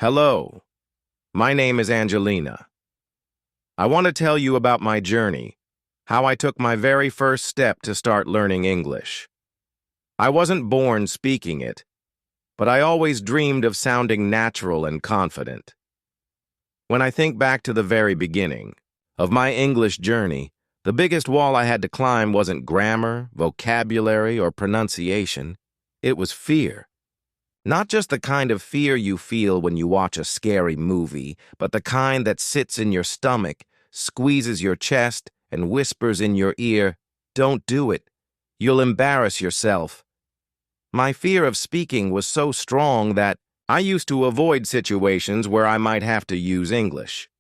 Hello, my name is Angelina. I want to tell you about my journey, how I took my very first step to start learning English. I wasn't born speaking it, but I always dreamed of sounding natural and confident. When I think back to the very beginning of my English journey, the biggest wall I had to climb wasn't grammar, vocabulary, or pronunciation. It was fear. Not just the kind of fear you feel when you watch a scary movie, but the kind that sits in your stomach, squeezes your chest, and whispers in your ear, "Don't do it. You'll embarrass yourself." My fear of speaking was so strong that I used to avoid situations where I might have to use English.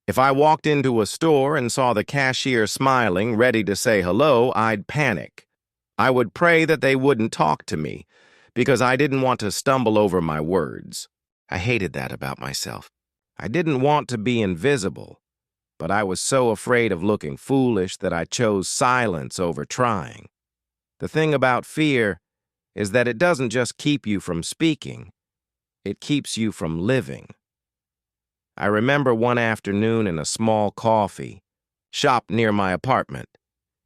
If I walked into a store and saw the cashier smiling, ready to say hello, I'd panic. I would pray that they wouldn't talk to me, because I didn't want to stumble over my words. I hated that about myself. I didn't want to be invisible, but I was so afraid of looking foolish that I chose silence over trying. The thing about fear is that it doesn't just keep you from speaking, it keeps you from living. I remember one afternoon in a small coffee shop near my apartment.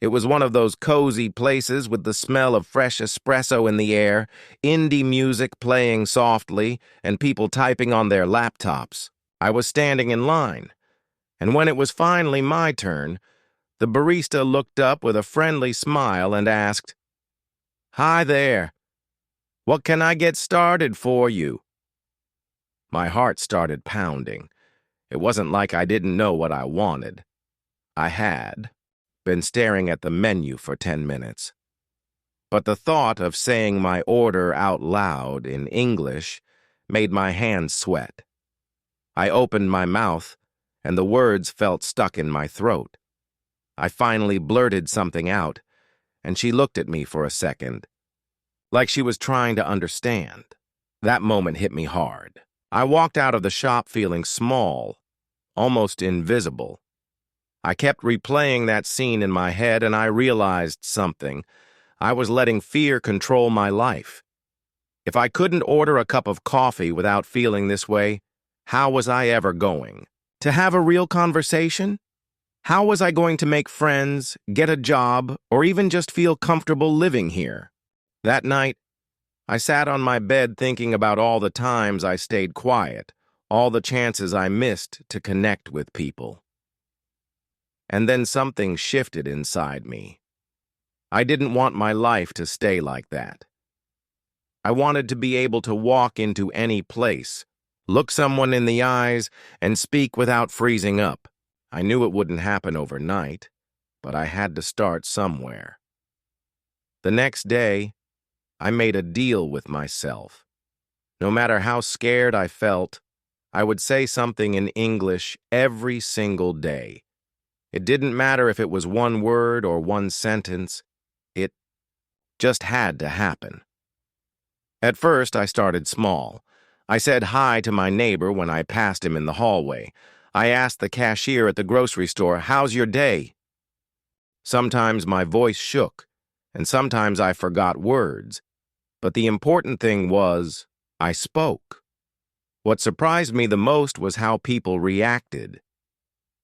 It was one of those cozy places with the smell of fresh espresso in the air, indie music playing softly, and people typing on their laptops. I was standing in line, and when it was finally my turn, the barista looked up with a friendly smile and asked, "Hi there. What can I get started for you?" My heart started pounding. It wasn't like I didn't know what I wanted. I had been staring at the menu for 10 minutes. But the thought of saying my order out loud in English made my hands sweat. I opened my mouth, and the words felt stuck in my throat. I finally blurted something out, and she looked at me for a second, like she was trying to understand. That moment hit me hard. I walked out of the shop feeling small, almost invisible. I kept replaying that scene in my head, and I realized something. I was letting fear control my life. If I couldn't order a cup of coffee without feeling this way, how was I ever going to have a real conversation? How was I going to make friends, get a job, or even just feel comfortable living here? That night, I sat on my bed thinking about all the times I stayed quiet, all the chances I missed to connect with people. And then something shifted inside me. I didn't want my life to stay like that. I wanted to be able to walk into any place, look someone in the eyes, and speak without freezing up. I knew it wouldn't happen overnight, but I had to start somewhere. The next day, I made a deal with myself. No matter how scared I felt, I would say something in English every single day. It didn't matter if it was one word or one sentence. It just had to happen. At first, I started small. I said hi to my neighbor when I passed him in the hallway. I asked the cashier at the grocery store, "How's your day?" Sometimes my voice shook, and sometimes I forgot words. But the important thing was, I spoke. What surprised me the most was how people reacted.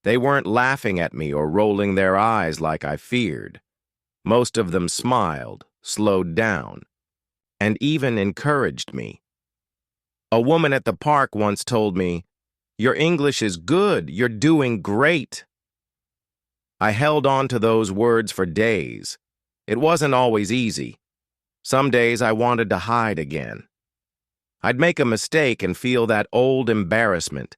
They weren't laughing at me or rolling their eyes like I feared. Most of them smiled, slowed down, and even encouraged me. A woman at the park once told me, "Your English is good, you're doing great." I held on to those words for days. It wasn't always easy. Some days I wanted to hide again. I'd make a mistake and feel that old embarrassment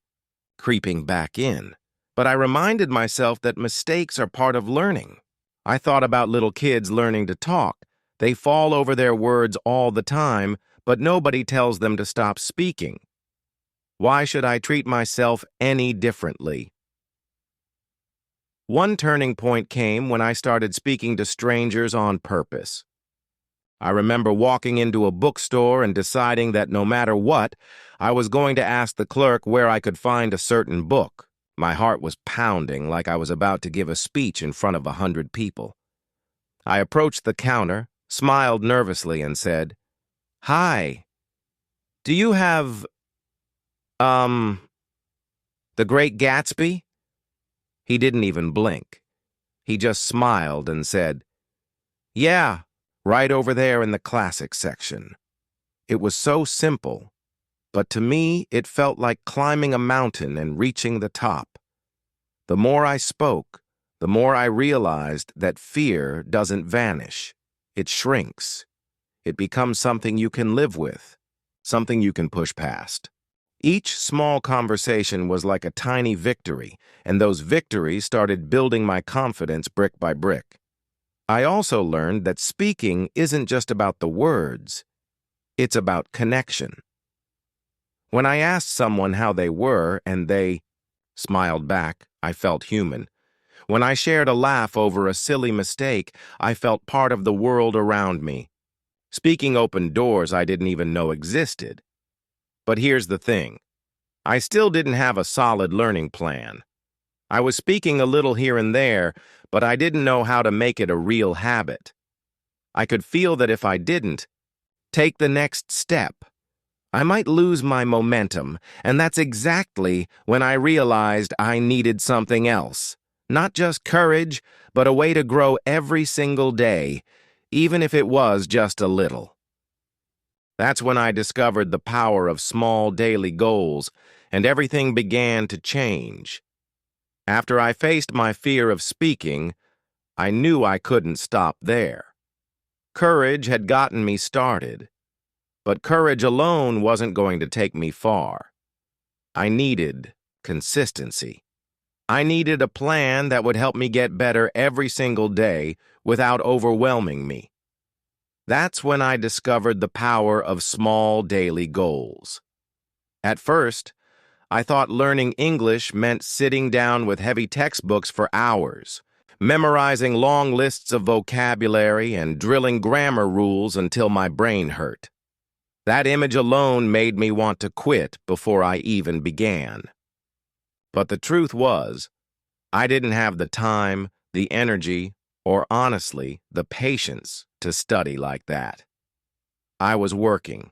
creeping back in. But I reminded myself that mistakes are part of learning. I thought about little kids learning to talk. They fall over their words all the time, but nobody tells them to stop speaking. Why should I treat myself any differently? One turning point came when I started speaking to strangers on purpose. I remember walking into a bookstore and deciding that no matter what, I was going to ask the clerk where I could find a certain book. My heart was pounding like I was about to give a speech in front of 100 people. I approached the counter, smiled nervously, and said, "Hi, do you have..." Um, the Great Gatsby? He didn't even blink. He just smiled and said, "Yeah, right over there in the classics section." It was so simple, but to me it felt like climbing a mountain and reaching the top. The more I spoke, the more I realized that fear doesn't vanish. It shrinks. It becomes something you can live with, something you can push past. Each small conversation was like a tiny victory, and those victories started building my confidence brick by brick. I also learned that speaking isn't just about the words, it's about connection. When I asked someone how they were and they smiled back, I felt human. When I shared a laugh over a silly mistake, I felt part of the world around me. Speaking opened doors I didn't even know existed. But here's the thing. I still didn't have a solid learning plan. I was speaking a little here and there, but I didn't know how to make it a real habit. I could feel that if I didn't take the next step, I might lose my momentum, and that's exactly when I realized I needed something else. Not just courage, but a way to grow every single day, even if it was just a little. That's when I discovered the power of small daily goals, and everything began to change. After I faced my fear of speaking, I knew I couldn't stop there. Courage had gotten me started, but courage alone wasn't going to take me far. I needed consistency. I needed a plan that would help me get better every single day without overwhelming me. That's when I discovered the power of small daily goals. At first, I thought learning English meant sitting down with heavy textbooks for hours, memorizing long lists of vocabulary and drilling grammar rules until my brain hurt. That image alone made me want to quit before I even began. But the truth was, I didn't have the time, the energy, or honestly, the patience to study like that. I was working,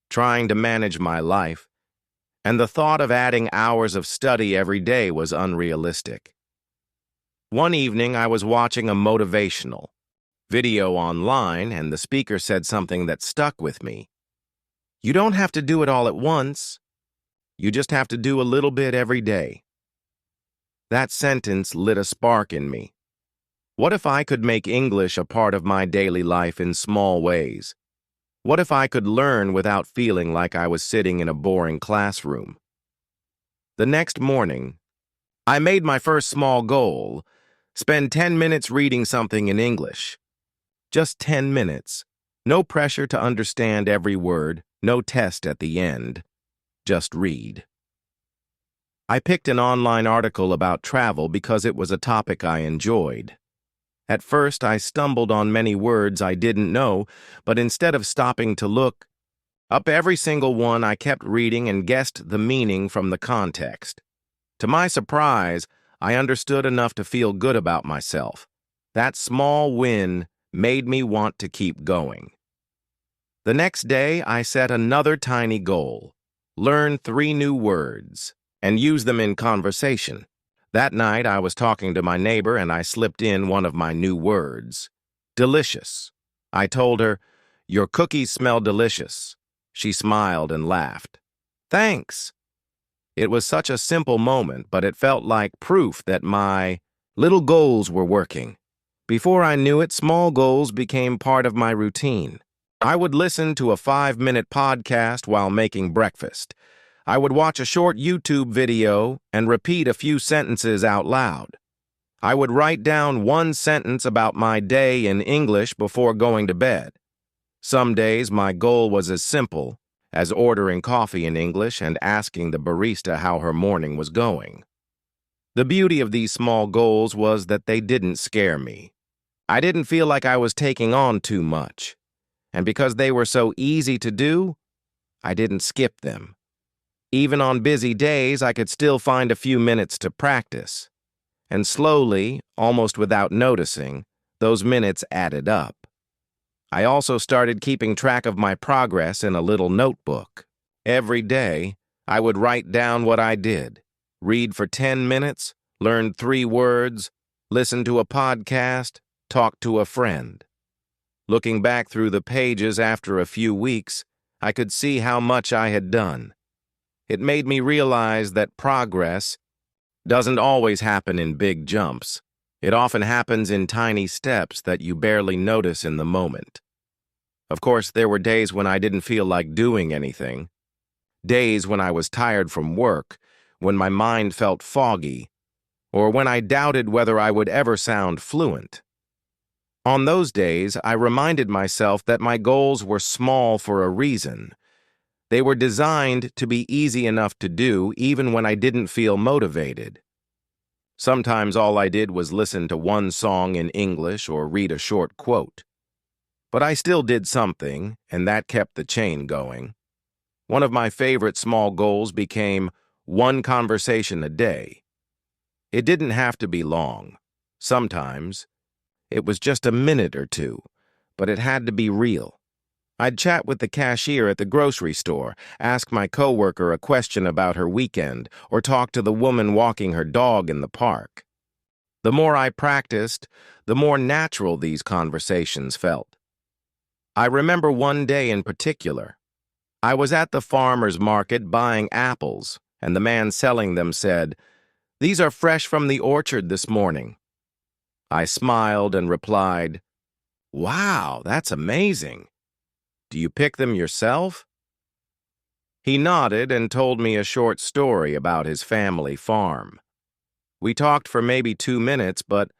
trying to manage my life, and the thought of adding hours of study every day was unrealistic. One evening, I was watching a motivational video online, and the speaker said something that stuck with me. You don't have to do it all at once. You just have to do a little bit every day. That sentence lit a spark in me. What if I could make English a part of my daily life in small ways? What if I could learn without feeling like I was sitting in a boring classroom? The next morning, I made my first small goal: spend 10 minutes reading something in English. Just 10 minutes. No pressure to understand every word, no test at the end. Just read. I picked an online article about travel because it was a topic I enjoyed. At first, I stumbled on many words I didn't know, but instead of stopping to look up every single one, I kept reading and guessed the meaning from the context. To my surprise, I understood enough to feel good about myself. That small win made me want to keep going. The next day, I set another tiny goal: learn 3 new words and use them in conversation. That night, I was talking to my neighbor and I slipped in one of my new words: delicious. I told her, "Your cookies smell delicious." She smiled and laughed. "Thanks." It was such a simple moment, but it felt like proof that my little goals were working. Before I knew it, small goals became part of my routine. I would listen to a 5-minute podcast while making breakfast. I would watch a short YouTube video and repeat a few sentences out loud. I would write down one sentence about my day in English before going to bed. Some days, my goal was as simple as ordering coffee in English and asking the barista how her morning was going. The beauty of these small goals was that they didn't scare me. I didn't feel like I was taking on too much. And because they were so easy to do, I didn't skip them. Even on busy days, I could still find a few minutes to practice. And slowly, almost without noticing, those minutes added up. I also started keeping track of my progress in a little notebook. Every day, I would write down what I did, read for 10 minutes, learn 3 words, listen to a podcast, talk to a friend. Looking back through the pages after a few weeks, I could see how much I had done. It made me realize that progress doesn't always happen in big jumps. It often happens in tiny steps that you barely notice in the moment. Of course, there were days when I didn't feel like doing anything. Days when I was tired from work, when my mind felt foggy, or when I doubted whether I would ever sound fluent. On those days, I reminded myself that my goals were small for a reason. They were designed to be easy enough to do even when I didn't feel motivated. Sometimes all I did was listen to one song in English or read a short quote. But I still did something, and that kept the chain going. One of my favorite small goals became one conversation a day. It didn't have to be long. Sometimes it was just a minute or two, but it had to be real. I'd chat with the cashier at the grocery store, ask my coworker a question about her weekend, or talk to the woman walking her dog in the park. The more I practiced, the more natural these conversations felt. I remember one day in particular. I was at the farmer's market buying apples, and the man selling them said, "These are fresh from the orchard this morning." I smiled and replied, "Wow, that's amazing. Do you pick them yourself?" He nodded and told me a short story about his family farm. We talked for maybe 2 minutes, but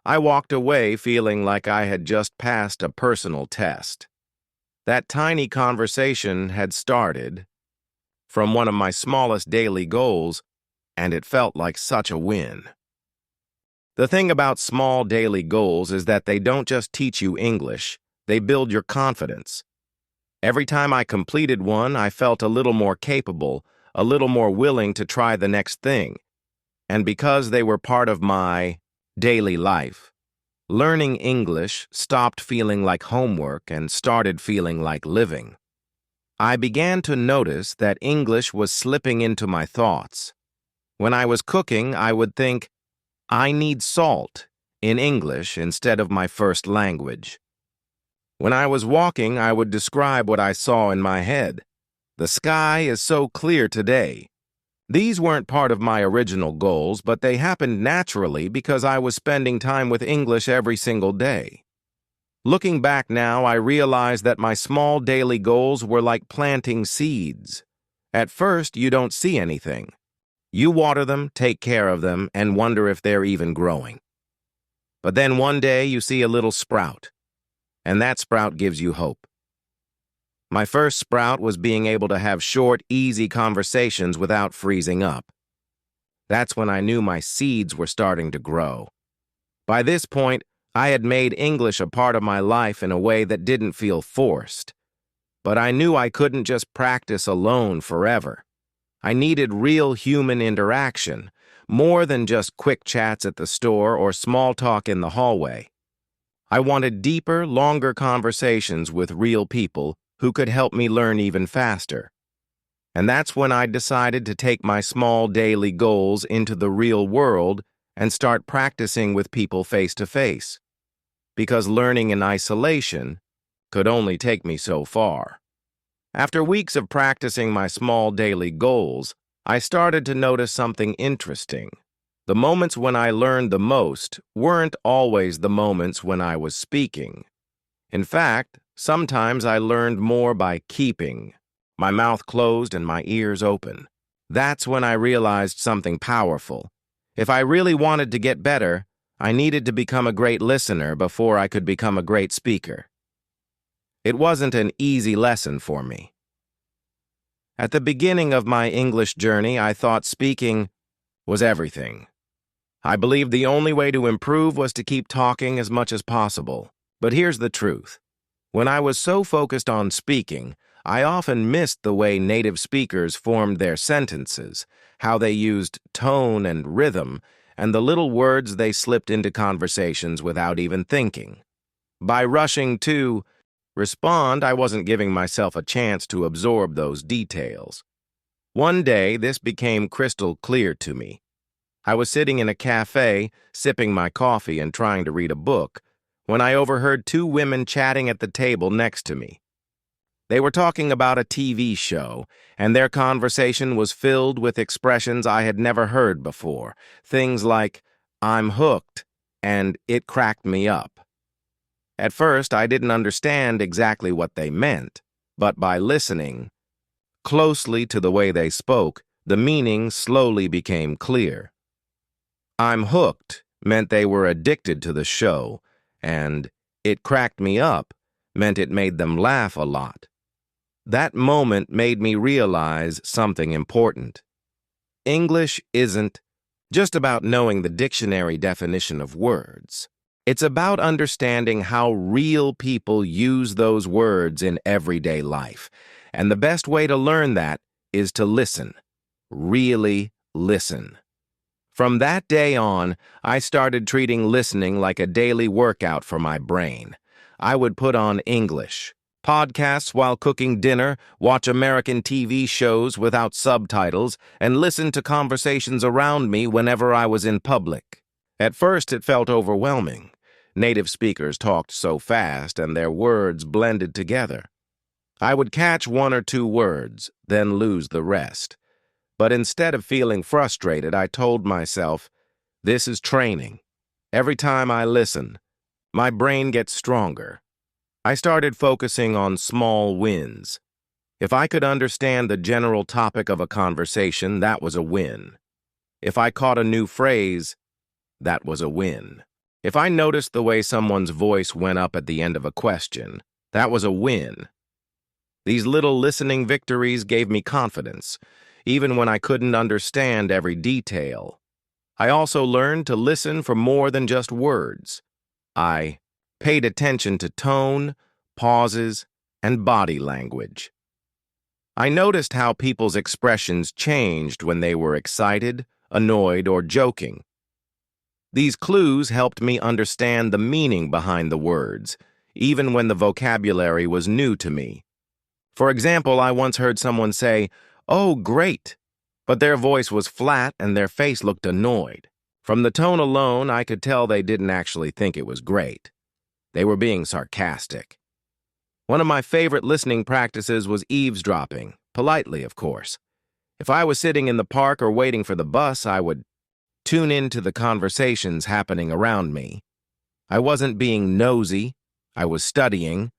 I walked away feeling like I had just passed a personal test. That tiny conversation had started from one of my smallest daily goals, and it felt like such a win. The thing about small daily goals is that they don't just teach you English, they build your confidence. Every time I completed one, I felt a little more capable, a little more willing to try the next thing. And because they were part of my daily life, learning English stopped feeling like homework and started feeling like living. I began to notice that English was slipping into my thoughts. When I was cooking, I would think, "I need salt," in English instead of my first language. When I was walking, I would describe what I saw in my head. "The sky is so clear today." These weren't part of my original goals, but they happened naturally because I was spending time with English every single day. Looking back now, I realize that my small daily goals were like planting seeds. At first, you don't see anything. You water them, take care of them, and wonder if they're even growing. But then one day you see a little sprout, and that sprout gives you hope. My first sprout was being able to have short, easy conversations without freezing up. That's when I knew my seeds were starting to grow. By this point, I had made English a part of my life in a way that didn't feel forced. But I knew I couldn't just practice alone forever. I needed real human interaction, more than just quick chats at the store or small talk in the hallway. I wanted deeper, longer conversations with real people who could help me learn even faster. And that's when I decided to take my small daily goals into the real world and start practicing with people face to face. Because learning in isolation could only take me so far. After weeks of practicing my small daily goals, I started to notice something interesting. The moments when I learned the most weren't always the moments when I was speaking. In fact, sometimes I learned more by keeping my mouth closed and my ears open. That's when I realized something powerful. If I really wanted to get better, I needed to become a great listener before I could become a great speaker. It wasn't an easy lesson for me. At the beginning of my English journey, I thought speaking was everything. I believed the only way to improve was to keep talking as much as possible. But here's the truth. When I was so focused on speaking, I often missed the way native speakers formed their sentences, how they used tone and rhythm, and the little words they slipped into conversations without even thinking. By rushing to respond, I wasn't giving myself a chance to absorb those details. One day, this became crystal clear to me. I was sitting in a cafe, sipping my coffee and trying to read a book, when I overheard two women chatting at the table next to me. They were talking about a TV show, and their conversation was filled with expressions I had never heard before. Things like, "I'm hooked," and "it cracked me up." At first, I didn't understand exactly what they meant, but by listening closely to the way they spoke, the meaning slowly became clear. "I'm hooked" meant they were addicted to the show, and "it cracked me up" meant it made them laugh a lot. That moment made me realize something important. English isn't just about knowing the dictionary definition of words. It's about understanding how real people use those words in everyday life. And the best way to learn that is to listen. Really listen. From that day on, I started treating listening like a daily workout for my brain. I would put on English podcasts while cooking dinner, watch American TV shows without subtitles, and listen to conversations around me whenever I was in public. At first, it felt overwhelming. Native speakers talked so fast, and their words blended together. I would catch one or two words, then lose the rest. But instead of feeling frustrated, I told myself, this is training. Every time I listen, my brain gets stronger. I started focusing on small wins. If I could understand the general topic of a conversation, that was a win. If I caught a new phrase, that was a win. If I noticed the way someone's voice went up at the end of a question, that was a win. These little listening victories gave me confidence, even when I couldn't understand every detail. I also learned to listen for more than just words. I paid attention to tone, pauses, and body language. I noticed how people's expressions changed when they were excited, annoyed, or joking. These clues helped me understand the meaning behind the words, even when the vocabulary was new to me. For example, I once heard someone say, "Oh, great," but their voice was flat and their face looked annoyed. From the tone alone, I could tell they didn't actually think it was great. They were being sarcastic. One of my favorite listening practices was eavesdropping, politely, of course. If I was sitting in the park or waiting for the bus, I would tune into the conversations happening around me. I wasn't being nosy. I was studying.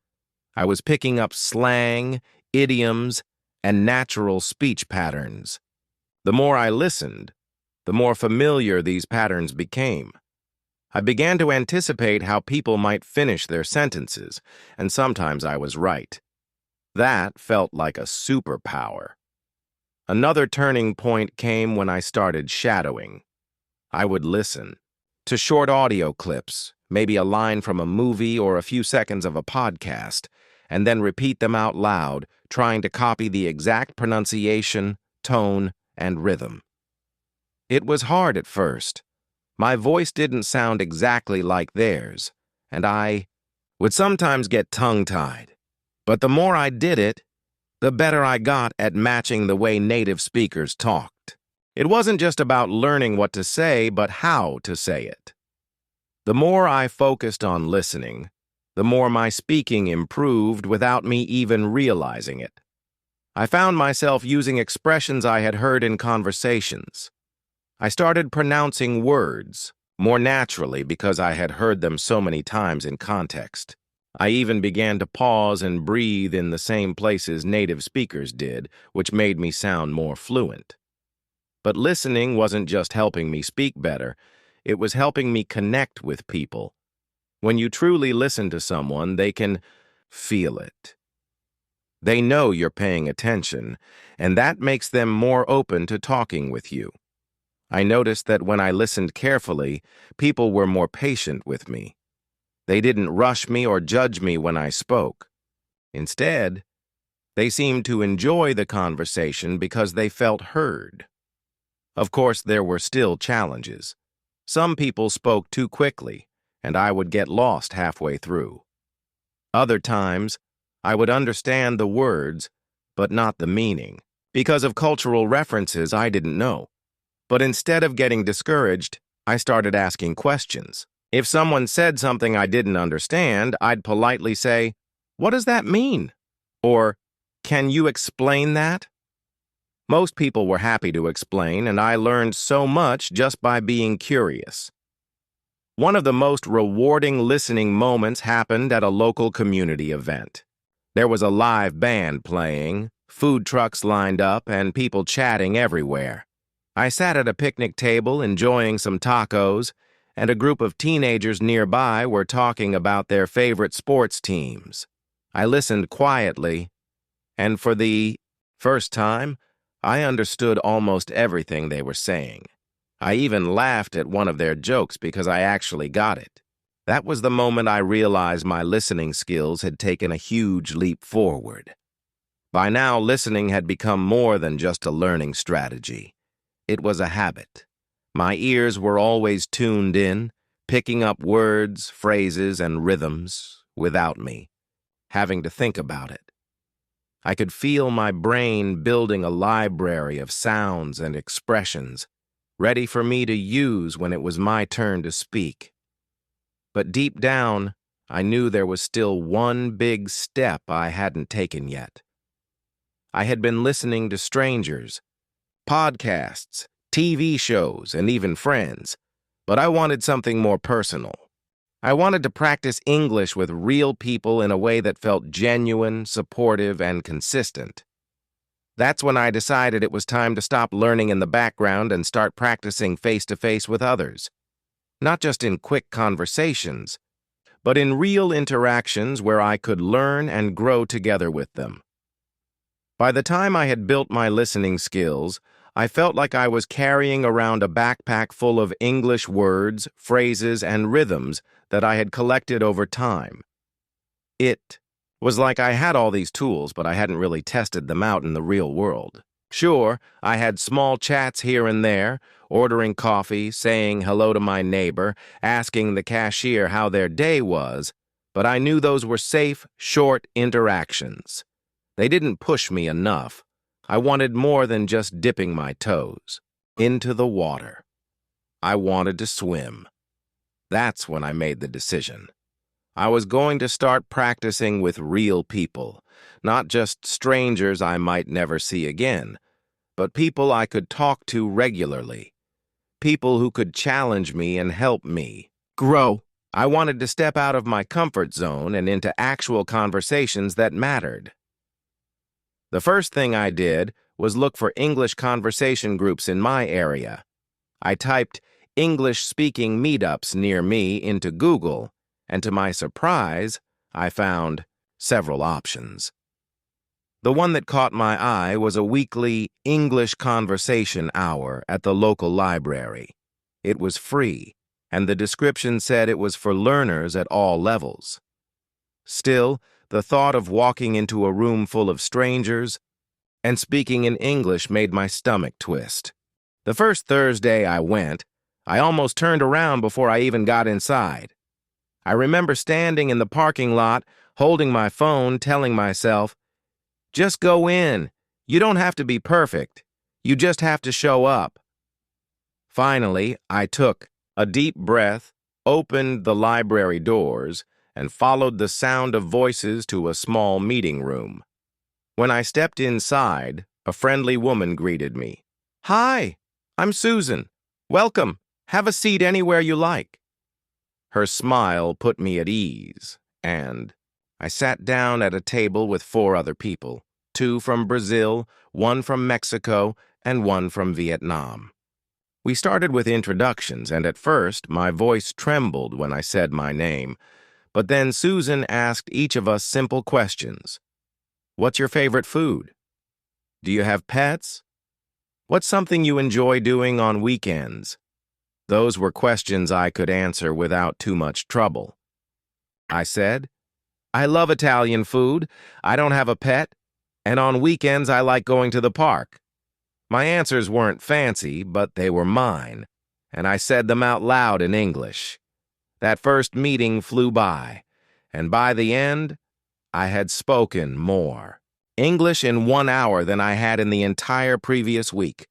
I was picking up slang, idioms, and natural speech patterns. The more I listened, the more familiar these patterns became. I began to anticipate how people might finish their sentences, and sometimes I was right. That felt like a superpower. Another turning point came when I started shadowing. I would listen to short audio clips, maybe a line from a movie or a few seconds of a podcast, and then repeat them out loud, trying to copy the exact pronunciation, tone, and rhythm. It was hard at first. My voice didn't sound exactly like theirs, and I would sometimes get tongue-tied. But the more I did it, the better I got at matching the way native speakers talked. It wasn't just about learning what to say, but how to say it. The more I focused on listening, the more my speaking improved without me even realizing it. I found myself using expressions I had heard in conversations. I started pronouncing words more naturally because I had heard them so many times in context. I even began to pause and breathe in the same places native speakers did, which made me sound more fluent. But listening wasn't just helping me speak better, it was helping me connect with people. When you truly listen to someone, they can feel it. They know you're paying attention, and that makes them more open to talking with you. I noticed that when I listened carefully, people were more patient with me. They didn't rush me or judge me when I spoke. Instead, they seemed to enjoy the conversation because they felt heard. Of course, there were still challenges. Some people spoke too quickly, and I would get lost halfway through. Other times, I would understand the words, but not the meaning. because of cultural references I didn't know. But instead of getting discouraged, I started asking questions. If someone said something I didn't understand, I'd politely say, "What does that mean?" Or, "Can you explain that?" Most people were happy to explain, and I learned so much just by being curious. One of the most rewarding listening moments happened at a local community event. There was a live band playing, food trucks lined up, and people chatting everywhere. I sat at a picnic table enjoying some tacos, and a group of teenagers nearby were talking about their favorite sports teams. I listened quietly, and for the first time, I understood almost everything they were saying. I even laughed at one of their jokes because I actually got it. That was the moment I realized my listening skills had taken a huge leap forward. By now, listening had become more than just a learning strategy. It was a habit. My ears were always tuned in, picking up words, phrases, and rhythms without me having to think about it. I could feel my brain building a library of sounds and expressions, ready for me to use when it was my turn to speak. But deep down, I knew there was still one big step I hadn't taken yet. I had been listening to strangers, podcasts, TV shows, and even friends, but I wanted something more personal. I wanted to practice English with real people in a way that felt genuine, supportive, and consistent. That's when I decided it was time to stop learning in the background and start practicing face-to-face with others. Not just in quick conversations, but in real interactions where I could learn and grow together with them. By the time I had built my listening skills, I felt like I was carrying around a backpack full of English words, phrases, and rhythms that I had collected over time. It was like I had all these tools, but I hadn't really tested them out in the real world. Sure, I had small chats here and there, ordering coffee, saying hello to my neighbor, asking the cashier how their day was, but I knew those were safe, short interactions. They didn't push me enough. I wanted more than just dipping my toes into the water. I wanted to swim. That's when I made the decision. I was going to start practicing with real people, not just strangers I might never see again, but people I could talk to regularly, people who could challenge me and help me grow. I wanted to step out of my comfort zone and into actual conversations that mattered. The first thing I did was look for English conversation groups in my area. I typed English-speaking meetups near me into Google, and to my surprise, I found several options. The one that caught my eye was a weekly English conversation hour at the local library. It was free, and the description said it was for learners at all levels. Still, the thought of walking into a room full of strangers and speaking in English made my stomach twist. The first Thursday I went, I almost turned around before I even got inside. I remember standing in the parking lot, holding my phone, telling myself, "Just go in. You don't have to be perfect. You just have to show up." Finally, I took a deep breath, opened the library doors, and followed the sound of voices to a small meeting room. When I stepped inside, a friendly woman greeted me. "Hi, I'm Susan. Welcome. Have a seat anywhere you like." Her smile put me at ease, and I sat down at a table with 4 other people, 2 from Brazil, 1 from Mexico, and 1 from Vietnam. We started with introductions, and at first my voice trembled when I said my name, but then Susan asked each of us simple questions. What's your favorite food? Do you have pets? What's something you enjoy doing on weekends? Those were questions I could answer without too much trouble. I said, "I love Italian food, I don't have a pet, and on weekends I like going to the park." My answers weren't fancy, but they were mine, and I said them out loud in English. That first meeting flew by, and by the end, I had spoken more English in 1 hour than I had in the entire previous week.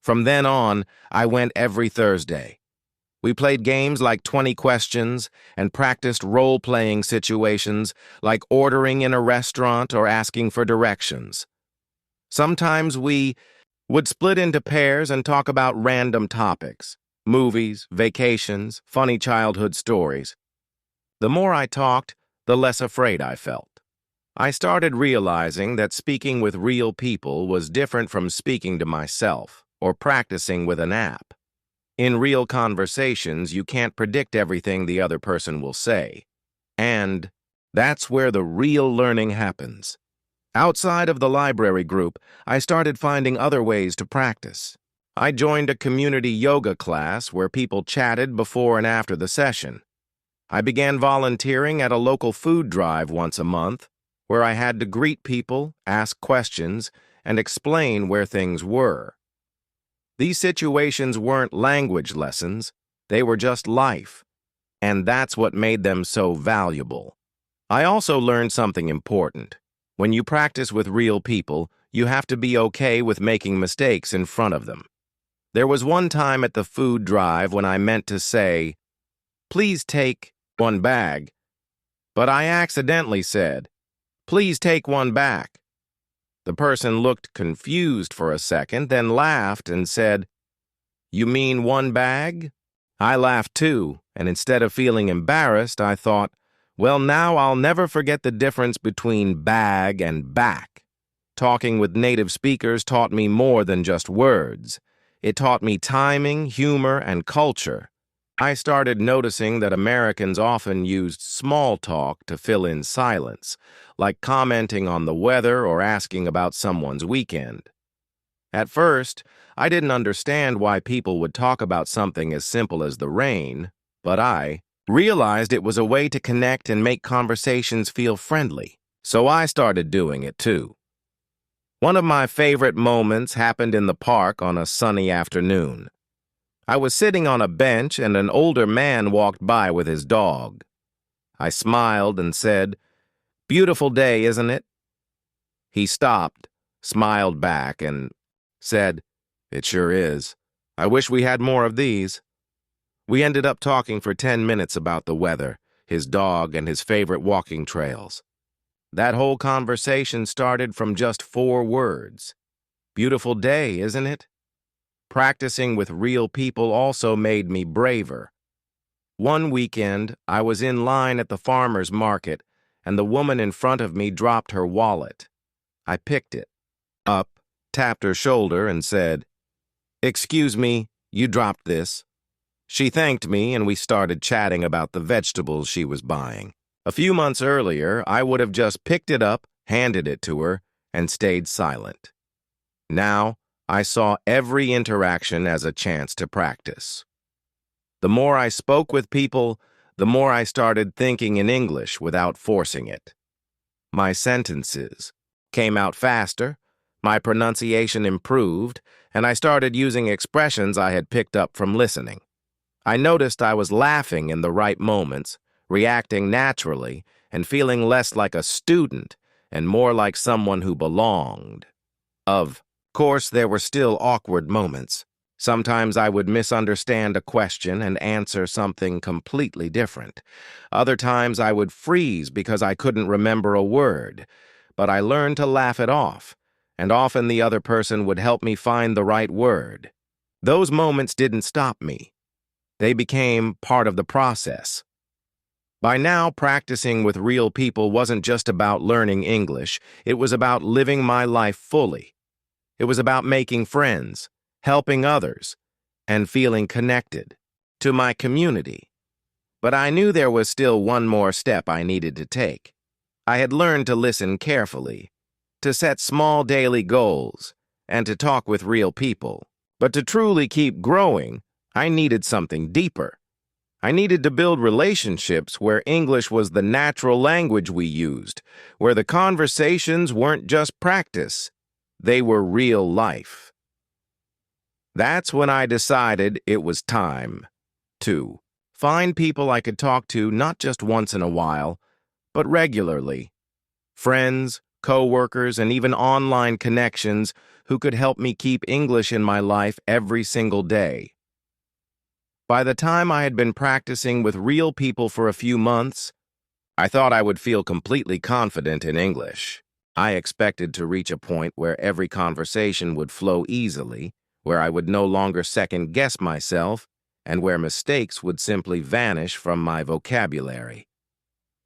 From then on, I went every Thursday. We played games like 20 questions and practiced role-playing situations like ordering in a restaurant or asking for directions. Sometimes we would split into pairs and talk about random topics, movies, vacations, funny childhood stories. The more I talked, the less afraid I felt. I started realizing that speaking with real people was different from speaking to myself or practicing with an app. In real conversations, you can't predict everything the other person will say. And that's where the real learning happens. Outside of the library group, I started finding other ways to practice. I joined a community yoga class where people chatted before and after the session. I began volunteering at a local food drive once a month, where I had to greet people, ask questions, and explain where things were. These situations weren't language lessons, they were just life, and that's what made them so valuable. I also learned something important. When you practice with real people, you have to be okay with making mistakes in front of them. There was one time at the food drive when I meant to say, "Please take one bag," but I accidentally said, "Please take one back." The person looked confused for a second, then laughed and said, "You mean one bag?" I laughed too, and instead of feeling embarrassed, I thought, well, now I'll never forget the difference between bag and back. Talking with native speakers taught me more than just words. It taught me timing, humor, and culture. I started noticing that Americans often used small talk to fill in silence, like commenting on the weather or asking about someone's weekend. At first, I didn't understand why people would talk about something as simple as the rain, but I realized it was a way to connect and make conversations feel friendly, so I started doing it too. One of my favorite moments happened in the park on a sunny afternoon. I was sitting on a bench and an older man walked by with his dog. I smiled and said, "Beautiful day, isn't it?" He stopped, smiled back, and said, "It sure is. I wish we had more of these." We ended up talking for 10 minutes about the weather, his dog, and his favorite walking trails. That whole conversation started from just 4 words. Beautiful day, isn't it? Practicing with real people also made me braver. One weekend, I was in line at the farmer's market, and the woman in front of me dropped her wallet. I picked it up, tapped her shoulder, and said, "Excuse me, you dropped this." She thanked me, and we started chatting about the vegetables she was buying. A few months earlier, I would have just picked it up, handed it to her, and stayed silent. Now, I saw every interaction as a chance to practice. The more I spoke with people, the more I started thinking in English without forcing it. My sentences came out faster, my pronunciation improved, and I started using expressions I had picked up from listening. I noticed I was laughing in the right moments, reacting naturally, and feeling less like a student and more like someone who belonged. Of course, there were still awkward moments. Sometimes I would misunderstand a question and answer something completely different. Other times I would freeze because I couldn't remember a word, but I learned to laugh it off, and often the other person would help me find the right word. Those moments didn't stop me. They became part of the process. By now, practicing with real people wasn't just about learning English, it was about living my life fully. It was about making friends, helping others, and feeling connected to my community. But I knew there was still one more step I needed to take. I had learned to listen carefully, to set small daily goals, and to talk with real people. But to truly keep growing, I needed something deeper. I needed to build relationships where English was the natural language we used, where the conversations weren't just practice, they were real life. That's when I decided it was time to find people I could talk to not just once in a while, but regularly. Friends, co-workers, and even online connections who could help me keep English in my life every single day. By the time I had been practicing with real people for a few months, I thought I would feel completely confident in English. I expected to reach a point where every conversation would flow easily, where I would no longer second-guess myself, and where mistakes would simply vanish from my vocabulary.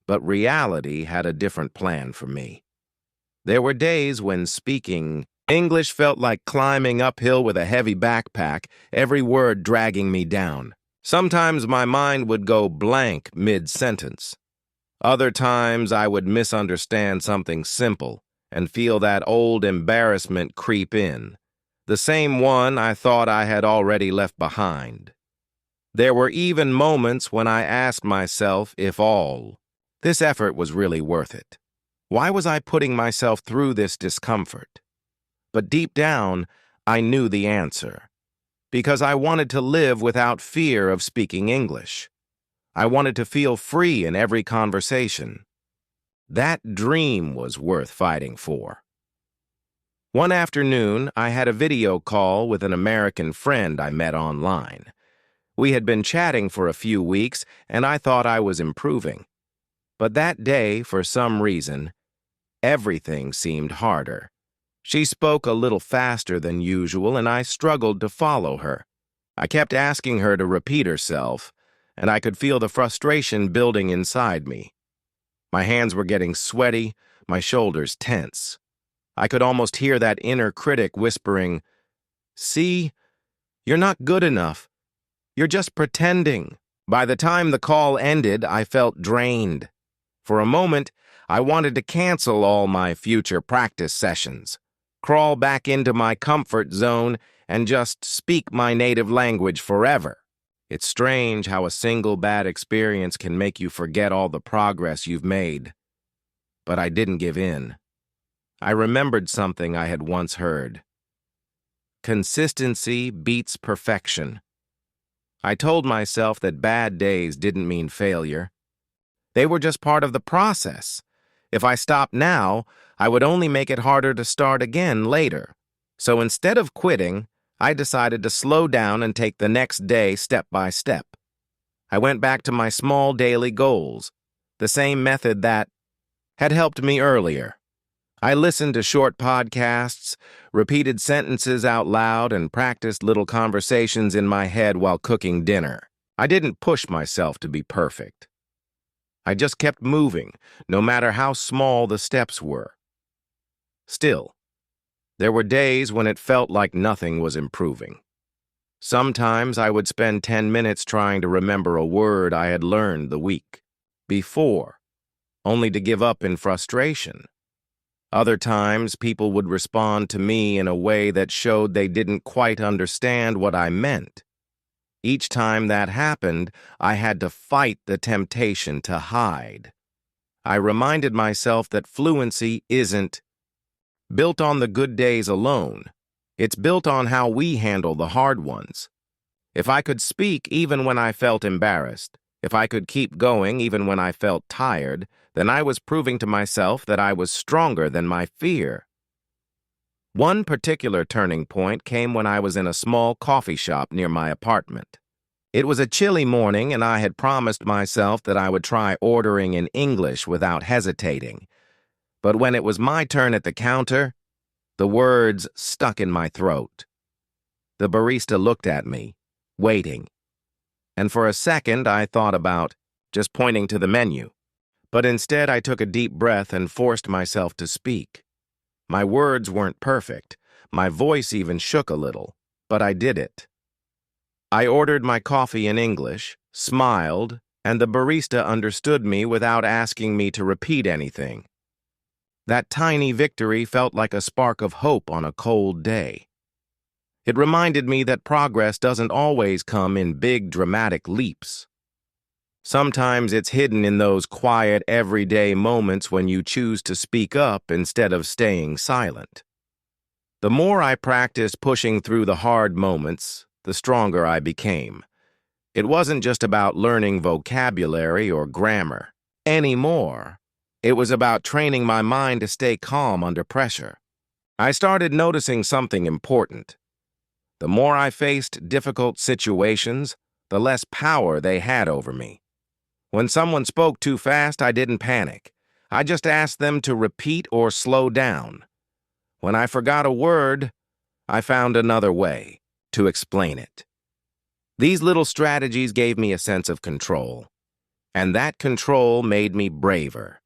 But reality had a different plan for me. There were days when speaking English felt like climbing uphill with a heavy backpack, every word dragging me down. Sometimes my mind would go blank mid-sentence. Other times I would misunderstand something simple and feel that old embarrassment creep in, the same one I thought I had already left behind. There were even moments when I asked myself if all this effort was really worth it. Why was I putting myself through this discomfort? But deep down, I knew the answer. Because I wanted to live without fear of speaking English. I wanted to feel free in every conversation. That dream was worth fighting for. One afternoon, I had a video call with an American friend I met online. We had been chatting for a few weeks, and I thought I was improving. But that day, for some reason, everything seemed harder. She spoke a little faster than usual, and I struggled to follow her. I kept asking her to repeat herself, and I could feel the frustration building inside me. My hands were getting sweaty, my shoulders tense. I could almost hear that inner critic whispering, "See, you're not good enough. You're just pretending." By the time the call ended, I felt drained. For a moment, I wanted to cancel all my future practice sessions, crawl back into my comfort zone, and just speak my native language forever. It's strange how a single bad experience can make you forget all the progress you've made. But I didn't give in. I remembered something I had once heard. Consistency beats perfection. I told myself that bad days didn't mean failure. They were just part of the process. If I stopped now, I would only make it harder to start again later. So instead of quitting, I decided to slow down and take the next day step by step. I went back to my small daily goals, the same method that had helped me earlier. I listened to short podcasts, repeated sentences out loud, and practiced little conversations in my head while cooking dinner. I didn't push myself to be perfect. I just kept moving, no matter how small the steps were. Still, there were days when it felt like nothing was improving. Sometimes I would spend 10 minutes trying to remember a word I had learned the week before, only to give up in frustration. Other times, people would respond to me in a way that showed they didn't quite understand what I meant. Each time that happened, I had to fight the temptation to hide. I reminded myself that fluency isn't built on the good days alone. It's built on how we handle the hard ones. If I could speak even when I felt embarrassed, if I could keep going even when I felt tired, then I was proving to myself that I was stronger than my fear. One particular turning point came when I was in a small coffee shop near my apartment. It was a chilly morning, and I had promised myself that I would try ordering in English without hesitating. But when it was my turn at the counter, the words stuck in my throat. The barista looked at me, waiting. And for a second, I thought about just pointing to the menu. But instead, I took a deep breath and forced myself to speak. My words weren't perfect. My voice even shook a little, but I did it. I ordered my coffee in English, smiled, and the barista understood me without asking me to repeat anything. That tiny victory felt like a spark of hope on a cold day. It reminded me that progress doesn't always come in big, dramatic leaps. Sometimes it's hidden in those quiet, everyday moments when you choose to speak up instead of staying silent. The more I practiced pushing through the hard moments, the stronger I became. It wasn't just about learning vocabulary or grammar anymore. It was about training my mind to stay calm under pressure. I started noticing something important. The more I faced difficult situations, the less power they had over me. When someone spoke too fast, I didn't panic. I just asked them to repeat or slow down. When I forgot a word, I found another way to explain it. These little strategies gave me a sense of control, and that control made me braver.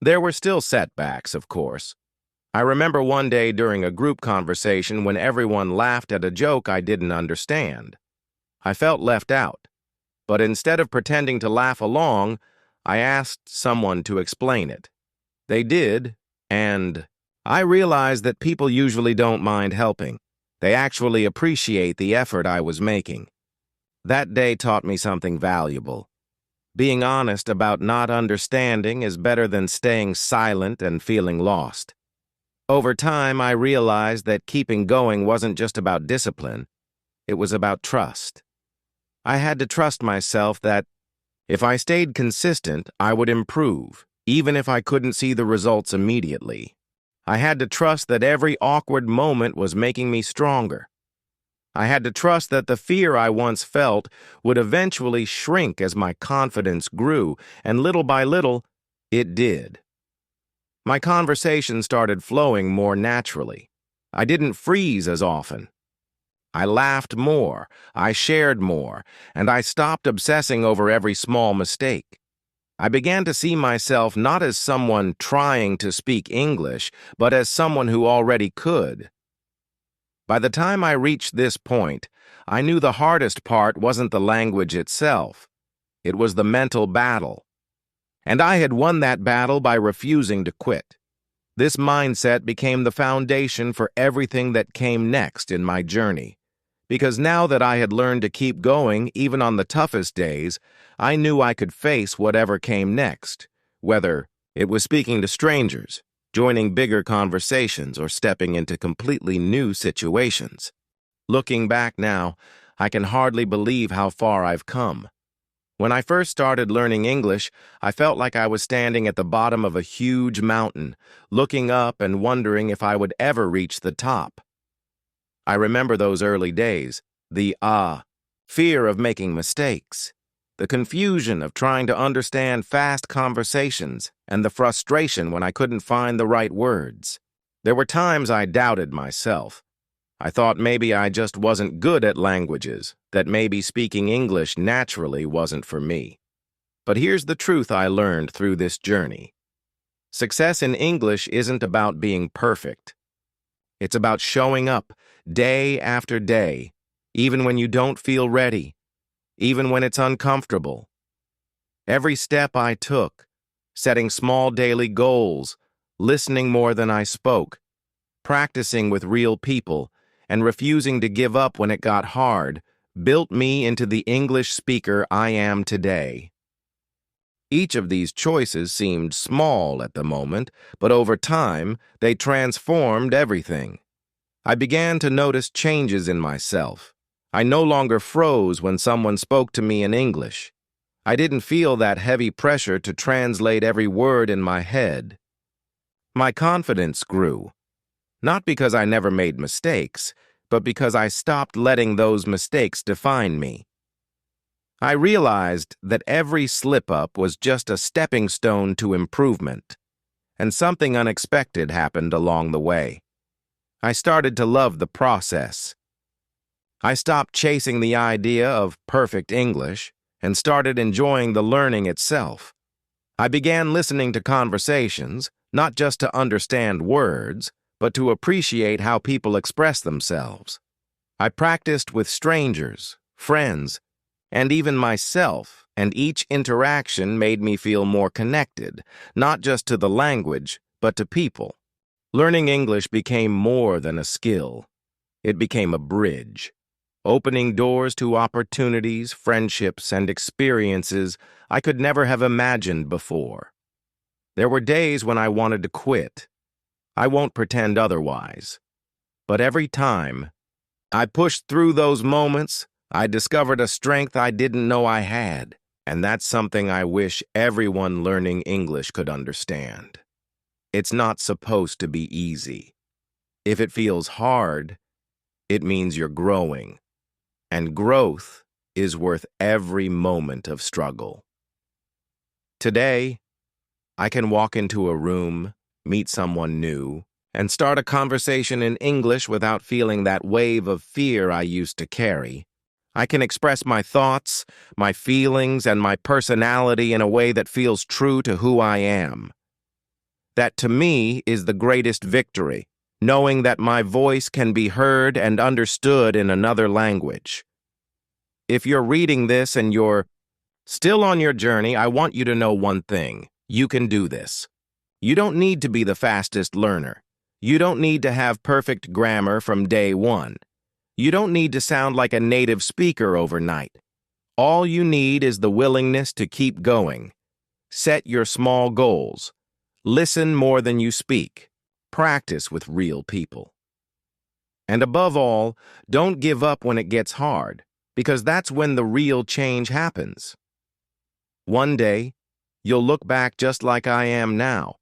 There were still setbacks, of course. I remember one day during a group conversation when everyone laughed at a joke I didn't understand. I felt left out, but instead of pretending to laugh along, I asked someone to explain it. They did, and I realized that people usually don't mind helping. They actually appreciate the effort I was making. That day taught me something valuable. Being honest about not understanding is better than staying silent and feeling lost. Over time, I realized that keeping going wasn't just about discipline, it was about trust. I had to trust myself that if I stayed consistent, I would improve, even if I couldn't see the results immediately. I had to trust that every awkward moment was making me stronger. I had to trust that the fear I once felt would eventually shrink as my confidence grew, and little by little, it did. My conversation started flowing more naturally. I didn't freeze as often. I laughed more, I shared more, and I stopped obsessing over every small mistake. I began to see myself not as someone trying to speak English, but as someone who already could. By the time I reached this point, I knew the hardest part wasn't the language itself. It was the mental battle. And I had won that battle by refusing to quit. This mindset became the foundation for everything that came next in my journey. Because now that I had learned to keep going, even on the toughest days, I knew I could face whatever came next, whether it was speaking to strangers, joining bigger conversations, or stepping into completely new situations. Looking back now, I can hardly believe how far I've come. When I first started learning English, I felt like I was standing at the bottom of a huge mountain, looking up and wondering if I would ever reach the top. I remember those early days, the fear of making mistakes, the confusion of trying to understand fast conversations, and the frustration when I couldn't find the right words. There were times I doubted myself. I thought maybe I just wasn't good at languages, that maybe speaking English naturally wasn't for me. But here's the truth I learned through this journey. Success in English isn't about being perfect. It's about showing up day after day, even when you don't feel ready, even when it's uncomfortable. Every step I took, setting small daily goals, listening more than I spoke, practicing with real people, and refusing to give up when it got hard, built me into the English speaker I am today. Each of these choices seemed small at the moment, but over time, they transformed everything. I began to notice changes in myself. I no longer froze when someone spoke to me in English. I didn't feel that heavy pressure to translate every word in my head. My confidence grew, not because I never made mistakes, but because I stopped letting those mistakes define me. I realized that every slip-up was just a stepping stone to improvement, and something unexpected happened along the way. I started to love the process. I stopped chasing the idea of perfect English and started enjoying the learning itself. I began listening to conversations, not just to understand words, but to appreciate how people express themselves. I practiced with strangers, friends, and even myself, and each interaction made me feel more connected, not just to the language, but to people. Learning English became more than a skill. It became a bridge, opening doors to opportunities, friendships, and experiences I could never have imagined before. There were days when I wanted to quit. I won't pretend otherwise. But every time I pushed through those moments, I discovered a strength I didn't know I had. And that's something I wish everyone learning English could understand. It's not supposed to be easy. If it feels hard, it means you're growing. And growth is worth every moment of struggle. Today, I can walk into a room, meet someone new, and start a conversation in English without feeling that wave of fear I used to carry. I can express my thoughts, my feelings, and my personality in a way that feels true to who I am. That, to me, is the greatest victory, knowing that my voice can be heard and understood in another language. If you're reading this and you're still on your journey, I want you to know one thing. You can do this. You don't need to be the fastest learner. You don't need to have perfect grammar from day one. You don't need to sound like a native speaker overnight. All you need is the willingness to keep going. Set your small goals. Listen more than you speak. Practice with real people. And above all, don't give up when it gets hard, because that's when the real change happens. One day, you'll look back just like I am now,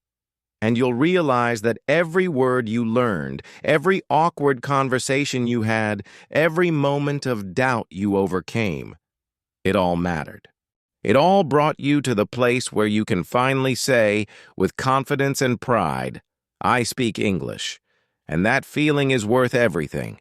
and you'll realize that every word you learned, every awkward conversation you had, every moment of doubt you overcame, it all mattered. It all brought you to the place where you can finally say, with confidence and pride, I speak English, and that feeling is worth everything.